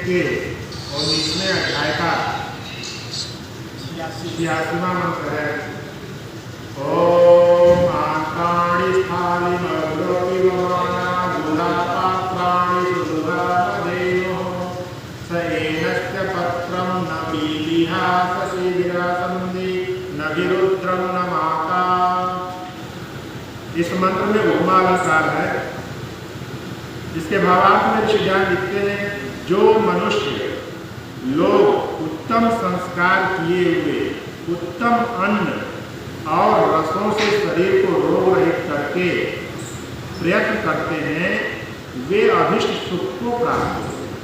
के 19वें अध्याय का 86वां मंत्र है। ओम आंताणि स्थालिमग्रोपि वमाना गुलापात्राणि सुदुरादेयो स एनस्य पत्रं न पीलिहाससि विरासन्ति न विरुद्रं न माता। इस मंत्र में उपमालंकार है, जिसके भावार्थ में ऋषिज्ञान लिखते हैं जो मनुष्य लोग उत्तम संस्कार किए हुए उत्तम अन्न और रसों से शरीर को रोग रहित करके प्रयत्न करते हैं वे अभिष्ट सुख को प्राप्त होते हैं।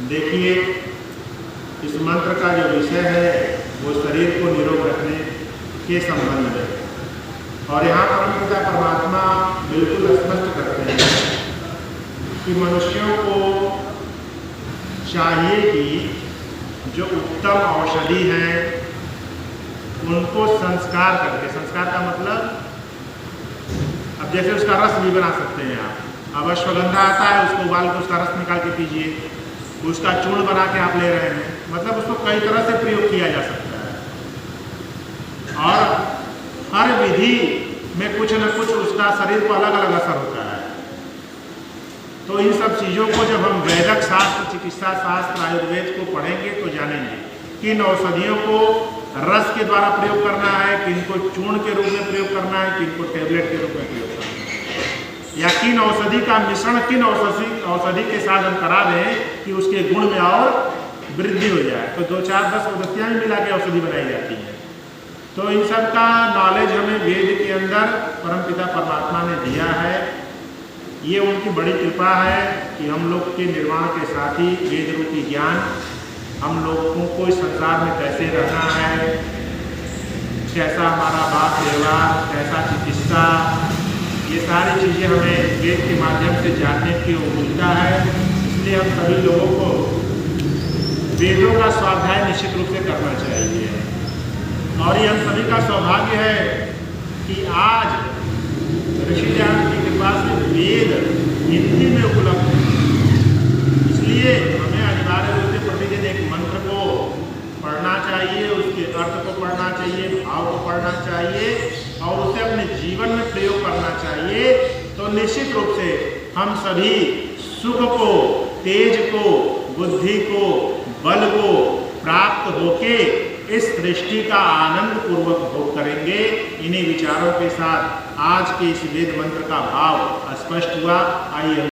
देखिए, इस मंत्र का जो विषय है वो शरीर को निरोग रखने के संबंध में, और यहाँ परमपिता परमात्मा बिल्कुल स्पष्ट करते हैं कि मनुष्यों को चाहिए कि जो उत्तम औषधि हैं उनको संस्कार करके, संस्कार का मतलब अब जैसे उसका रस भी बना सकते हैं आप। अब अश्वगंधा आता है, उसको उबाल के उसका रस निकाल के पीजिए, उसका चूर्ण बना के आप ले रहे हैं, मतलब उसको कई तरह से प्रयोग किया जा सकता है और हर विधि में कुछ न कुछ उसका शरीर को अलग अलग असर होता है। तो इन सब चीज़ों को जब हम वैदिक शास्त्र, चिकित्सा शास्त्र, आयुर्वेद को पढ़ेंगे तो जानेंगे किन औषधियों को रस के द्वारा प्रयोग करना है, किनको चूर्ण के रूप में प्रयोग करना है, किनको टेबलेट के रूप में प्रयोग करना है, या किन औषधि का मिश्रण किन औषधि के साथ हम करा दें कि उसके गुण में और वृद्धि हो जाए। तो 2, 4, 10 औषधियाँ भी मिला के औषधि बनाई जाती हैं। तो इन सब का नॉलेज हमें वेद के अंदर परमपिता परमात्मा ने दिया है। ये उनकी बड़ी कृपा है कि हम लोग के निर्माण के साथ ही वेद रूपी ज्ञान हम लोगों को इस संसार में कैसे रहना है, कैसा हमारा बात व्यवहार, कैसा चिकित्सा, ये सारी चीज़ें हमें वेद के माध्यम से जानने की मिलता है। इसलिए हम सभी लोगों को वेदों का स्वाध्याय निश्चित रूप से करना चाहिए। और ये हम सभी का सौभाग्य है कि आज ऋषिज्ञान की कृपा से वेद हिंदी में उपलब्ध है। इसलिए हमें अनिवार्य रूप से प्रतिदिन एक मंत्र को पढ़ना चाहिए, उसके अर्थ को पढ़ना चाहिए, भाव को पढ़ना चाहिए और उसे अपने जीवन में प्रयोग करना चाहिए। तो निश्चित रूप से हम सभी सुख को, तेज को, बुद्धि को, बल को प्राप्त होके इस सृष्टि का आनंद पूर्वक भोग करेंगे। इन्हीं विचारों के साथ आज के इस वेद मंत्र का भाव स्पष्ट हुआ। आइए